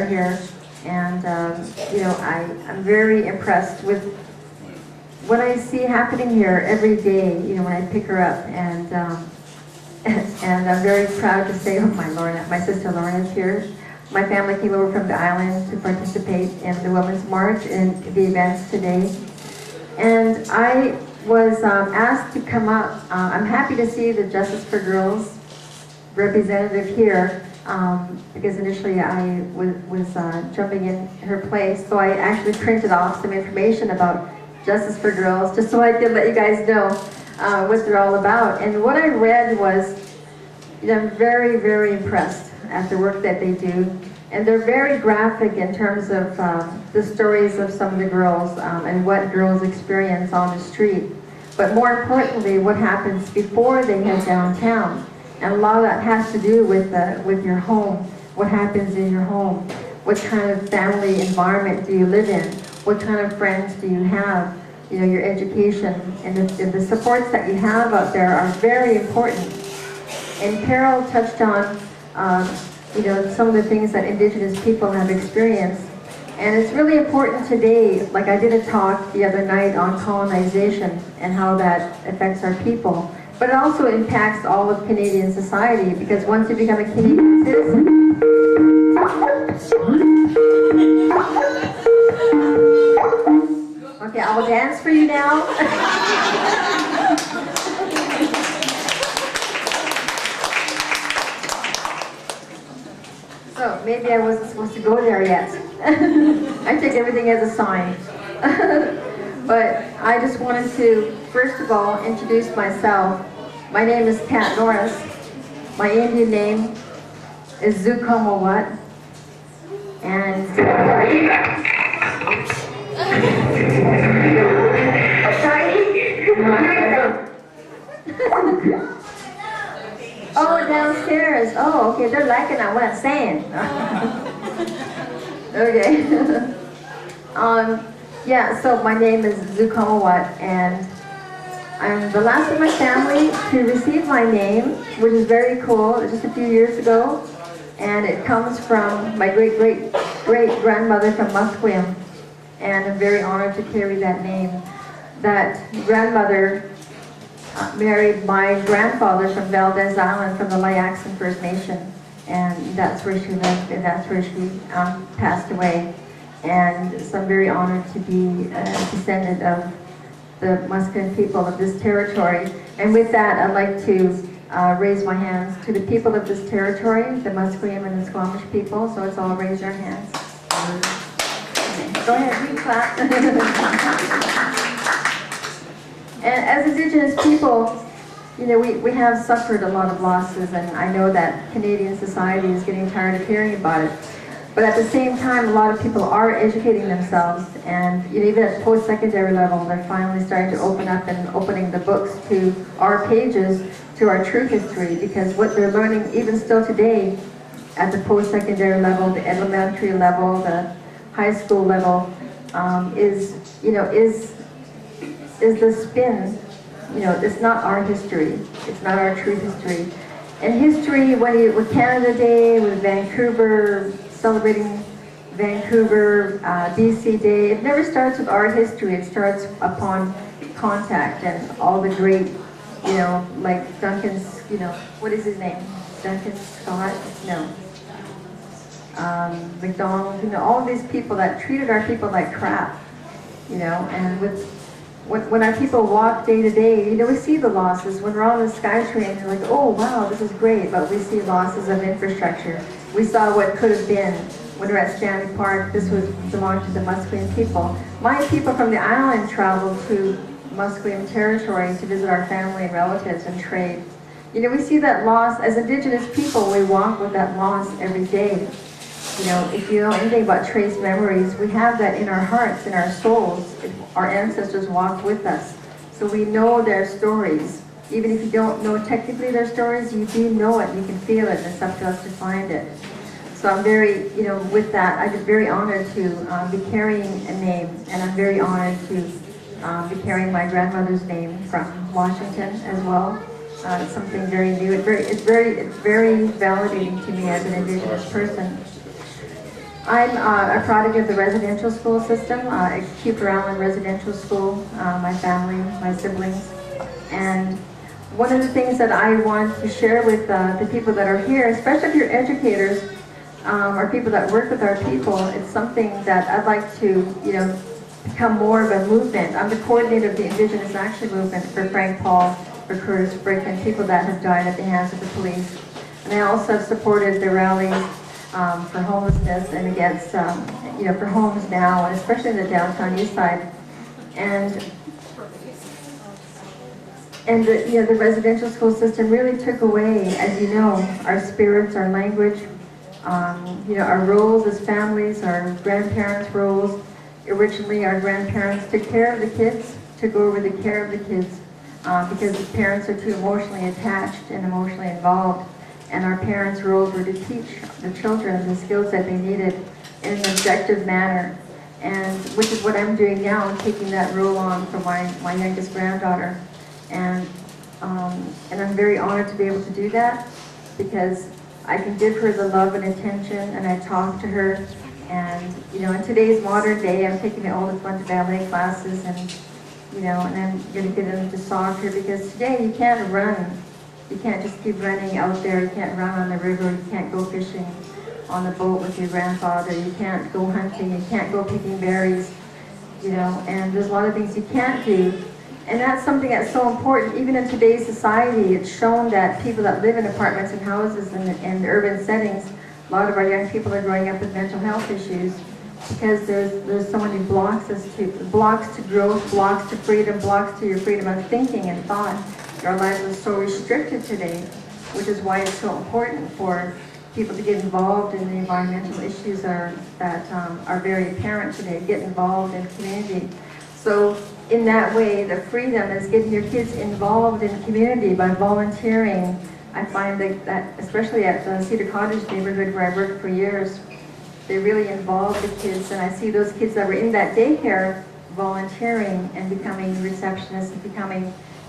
here, and I'm very impressed with what I see happening here every day. When I pick her up, and and I'm very proud to say, oh my sister Lorna is here. My family came over from the island to participate in the Women's March and the events today, and I was asked to come up. I'm happy to see the Justice for Girls representative here. Because initially I was jumping in her place, so I actually printed off some information about Justice for Girls, just so I could let you guys know what they're all about. And what I read was, I'm very, very impressed at the work that they do. And they're very graphic in terms of the stories of some of the girls and what girls experience on the street. But more importantly, what happens before they head downtown. And a lot of that has to do with your home. What happens in your home? What kind of family environment do you live in? What kind of friends do you have? Your education and the supports that you have out there are very important. And Carol touched on, some of the things that Indigenous people have experienced. And it's really important today. Like I did a talk the other night on colonization and how that affects our people. But it also impacts all of Canadian society, because once you become a Canadian citizen... Okay, I will dance for you now. So, maybe I wasn't supposed to go there yet. I take everything as a sign. But I just wanted to, first of all, introduce myself. My name is Kat Norris. My Indian name is Zukomawat. And oh, downstairs. Oh, okay, they're liking what I'm saying. Okay. Yeah, so my name is Zukomawat, and I'm the last of my family to receive my name, which is very cool, just a few years ago. And it comes from my great-great-great-grandmother from Musqueam, and I'm very honored to carry that name. That grandmother married my grandfather from Valdez Island, from the Layaxon First Nation, and that's where she lived, and that's where she passed away. And so I'm very honored to be a descendant of the Musqueam people of this territory. And with that, I'd like to raise my hands to the people of this territory, the Musqueam and the Squamish people. So let's all raise our hands. Go ahead, we clap. And as Indigenous people, we have suffered a lot of losses, and I know that Canadian society is getting tired of hearing about it. But at the same time, a lot of people are educating themselves, and even at post-secondary level, they're finally starting to open up and opening the books to our pages, to our true history, because what they're learning, even still today, at the post-secondary level, the elementary level, the high school level, is the spin. It's not our history. It's not our true history. And history, with Canada Day, with Vancouver, celebrating Vancouver, BC Day, it never starts with art history. It starts upon contact and all the great, like Duncan's, what is his name? Duncan Scott? No. McDonald, all these people that treated our people like crap, and when our people walk day to day, we see the losses. When we're on the SkyTrain, you're like, oh wow, this is great, but we see losses of infrastructure. We saw what could have been when we were at Stanley Park. This belonged to the Musqueam people. My people from the island traveled to Musqueam territory to visit our family and relatives and trade. We see that loss. As Indigenous people, we walk with that loss every day. If you know anything about trace memories, we have that in our hearts, in our souls. Our ancestors walked with us. So we know their stories. Even if you don't know technically their stories, you do know it, you can feel it, and it's up to us to find it. So I'm very, with that, I'm just very honored to be carrying a name, and I'm very honored to be carrying my grandmother's name from Washington as well. It's something very new. It's very validating to me as an Indigenous person. I'm a product of the residential school system, Cooper Allen Residential School, my family, my siblings. And one of the things that I want to share with the people that are here, especially if you're educators or people that work with our people, it's something that I'd like to, become more of a movement. I'm the coordinator of the Indigenous Action Movement for Frank Paul, for Curtis Brick, and people that have died at the hands of the police. And I also have supported the rallies for homelessness and against, for homes now, and especially in the downtown east side. And the residential school system really took away, as you know, our spirits, our language, our roles as families, our grandparents' roles. Originally, our grandparents took care of the kids, took over the care of the kids, because the parents are too emotionally attached and emotionally involved. And our parents' roles were to teach the children the skills that they needed in an objective manner. And which is what I'm doing now. I'm taking that role on for my youngest granddaughter. And I'm very honored to be able to do that, because I can give her the love and attention, and I talk to her. And in today's modern day, I'm taking the oldest one to ballet classes, and and I'm going to get into soccer, because today you can't run. You can't just keep running out there. You can't run on the river. You can't go fishing on the boat with your grandfather. You can't go hunting. You can't go picking berries. And there's a lot of things you can't do. And that's something that's so important. Even in today's society, it's shown that people that live in apartments and houses and urban settings, a lot of our young people are growing up with mental health issues, because there's so many blocks to growth, blocks to freedom, blocks to your freedom of thinking and thought. Our lives are so restricted today, which is why it's so important for people to get involved in the environmental issues that are very apparent today, get involved in community. So in that way, the freedom is getting your kids involved in community by volunteering. I find that especially at the Cedar Cottage neighborhood where I worked for years, they really involve the kids, and I see those kids that were in that daycare volunteering and becoming receptionists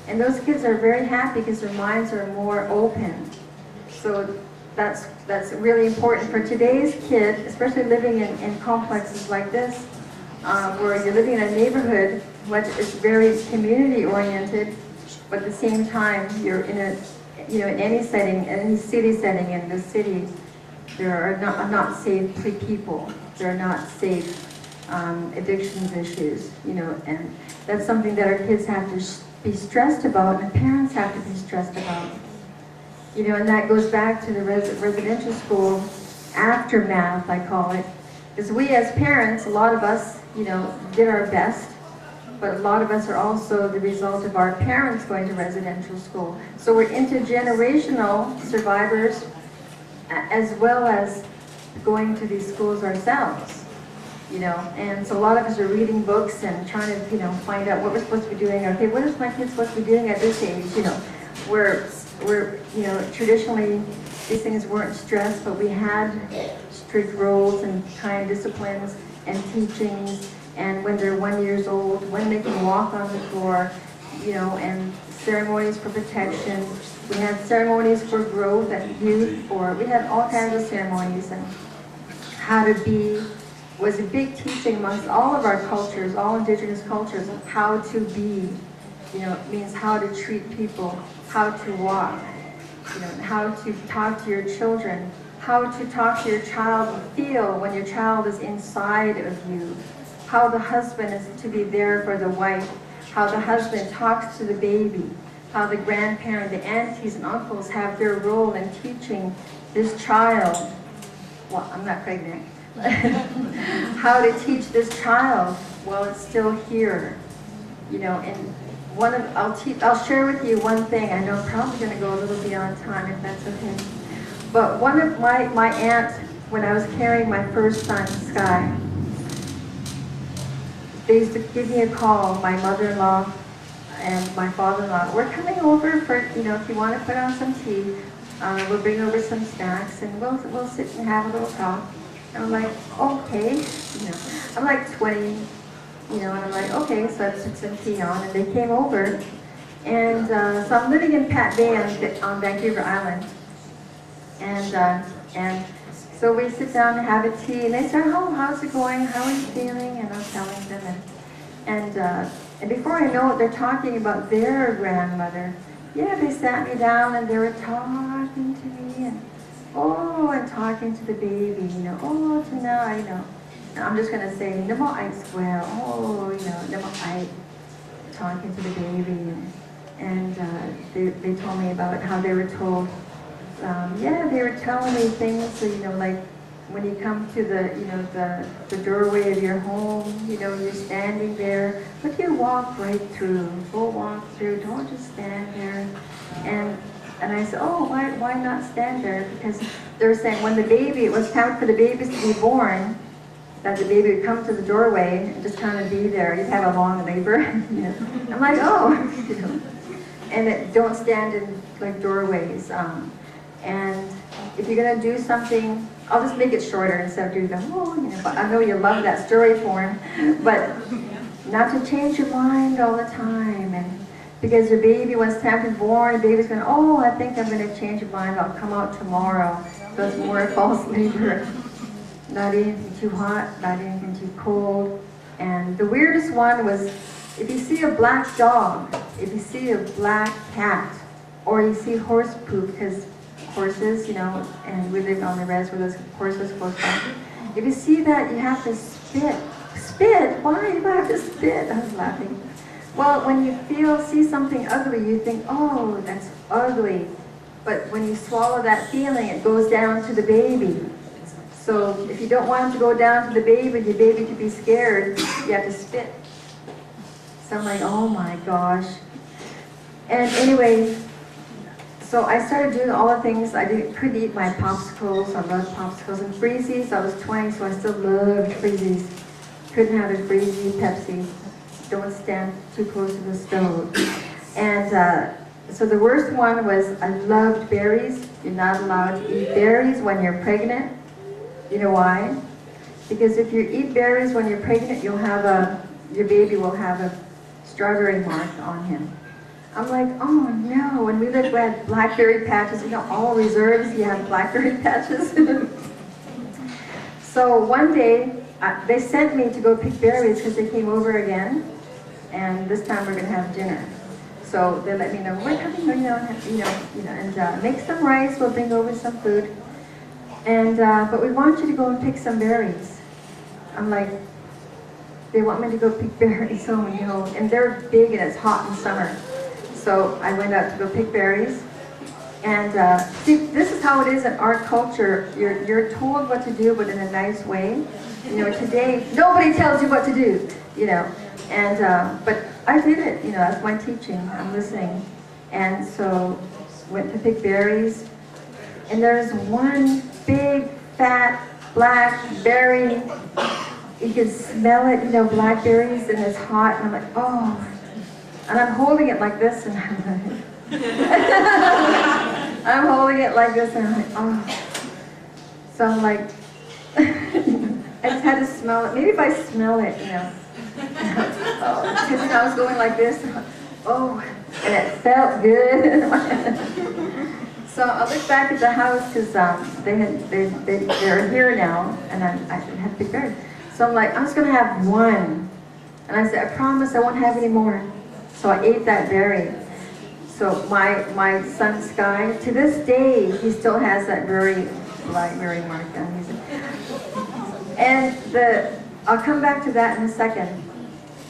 and those kids are very happy because their minds are more open. So that's really important for today's kid, especially living in complexes like this, where you're living in a neighborhood which is very community oriented, but at the same time you're in in any setting, any city setting in the city, there are not safe people. There are not safe addictions issues, and that's something that our kids have to be stressed about, and parents have to be stressed about. And that goes back to the residential school aftermath, I call it. Because we as parents, a lot of us, did our best, but a lot of us are also the result of our parents going to residential school. So we're intergenerational survivors, as well as going to these schools ourselves. And so a lot of us are reading books and trying to, find out what we're supposed to be doing. Okay, what is my kid supposed to be doing at this age? We're traditionally, these things weren't stressed, but we had strict rules and kind disciplines and teachings. And when they're 1 year old, when they can walk on the floor, and ceremonies for protection. We had ceremonies for growth and youth. We had all kinds of ceremonies, and how to be was a big teaching amongst all of our cultures, all indigenous cultures, of how to be. It means how to treat people, how to walk, how to talk to your children, how to talk to your child and feel when your child is inside of you, how the husband is to be there for the wife, how the husband talks to the baby, how the grandparent, the aunties and uncles have their role in teaching this child. Well, I'm not pregnant. How to teach this child while it's still here, and I'll share with you one thing. I know I'm probably going to go a little beyond time, if that's okay. But one of my aunt, when I was carrying my first son, Sky, they used to give me a call, my mother-in-law and my father-in-law. We're coming over for, if you want to put on some tea, we'll bring over some snacks, and we'll sit and have a little talk. And I'm like, okay, I'm like 20, and I'm like, okay, so I put some tea on, and they came over, and so I'm living in Pat Bay on Vancouver Island, and so So we sit down and have a tea, and they say, oh, how's it going? How are you feeling? And I'm telling them, and before I know it, they're talking about their grandmother. Yeah, they sat me down and they were talking to me, and and talking to the baby, tonight, And I'm just gonna say, namo ay square, namo ay, talking to the baby, and they told me about how they were told. They were telling me things, so, like when you come to the doorway of your home, you're standing there, but you walk right through, go walk through, don't just stand there. And I said, oh, why not stand there? Because they were saying when it was time for the babies to be born, that the baby would come to the doorway and just kind of be there. You'd have a long labor. I'm like, and don't stand in like doorways. And if you're gonna do something, I'll just make it shorter instead of doing but I know you love that story form, but not to change your mind all the time. And because your baby, when it's time to be born, the baby's going, I think I'm going to change your mind, I'll come out tomorrow. So it's more false labor. Not anything too hot, not anything too cold. And the weirdest one was, if you see a black dog, if you see a black cat, or you see horse poop, because horses, and we live on the res where those horses close by. If you see that, you have to spit. Spit? Why do I have to spit? I was laughing. Well, when you see something ugly, you think, oh, that's ugly. But when you swallow that feeling, it goes down to the baby. So if you don't want it to go down to the baby, your baby to be scared, you have to spit. So I'm like, oh my gosh. And anyway, so I started doing all the things. Couldn't eat my popsicles. I loved popsicles and freezies. I was 20, so I still loved freezies. Couldn't have a freezy Pepsi. Don't stand too close to the stove. And so the worst one was, I loved berries. You're not allowed to eat berries when you're pregnant. You know why? Because if you eat berries when you're pregnant, your baby will have a strawberry mark on him. I'm like, oh no. And we had blackberry patches. All reserves, you have blackberry patches. So one day, they sent me to go pick berries because they came over again. And this time we're going to have dinner. So they let me know, we're coming, and make some rice, we'll bring over some food. And, but we want you to go and pick some berries. I'm like, they want me to go pick berries, and they're big and it's hot in summer. So I went out to go pick berries. And see, this is how it is in our culture. You're told what to do, but in a nice way. Today, nobody tells you what to do, And, but I did it, that's my teaching, I'm listening. And so, went to pick berries. And there's one big, fat, black berry. You can smell it, blackberries, and it's hot. And I'm like, oh. And I'm holding it like this, and I'm holding it like this, and I'm like, oh. So I'm like, I just had to smell it. Maybe if I smell it, because I was going like this, and it felt good. So I looked back at the house because they're here now, and I had to pick berries. So I'm like, I'm just gonna have one, and I said, I promise I won't have any more. So I ate that berry. So my son Sky, to this day, he still has that blackberry mark on his. And I'll come back to that in a second.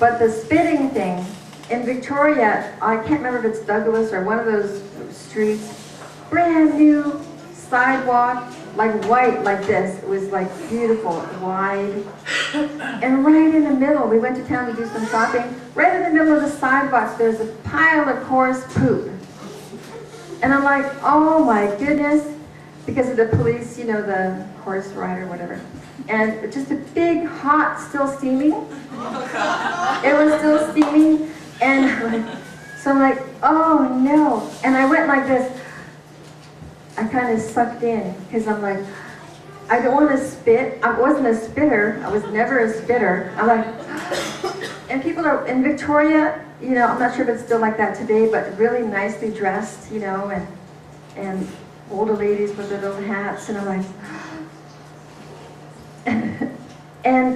But the spitting thing, in Victoria, I can't remember if it's Douglas or one of those streets, brand new sidewalk, like white, like this. It was like beautiful, wide. And right in the middle, we went to town to do some shopping. Right in the middle of the sidewalks, there's a pile of horse poop. And I'm like, oh my goodness, because of the police, the horse rider, whatever. And just a big, hot, still steaming. It was still steaming. And so I'm like, oh no. And I went like this. I kind of sucked in, because I'm like, I don't want to spit. I wasn't a spitter. I was never a spitter. I'm like, and people are, in Victoria, I'm not sure if it's still like that today, but really nicely dressed, and older ladies with their little hats, and I'm like, And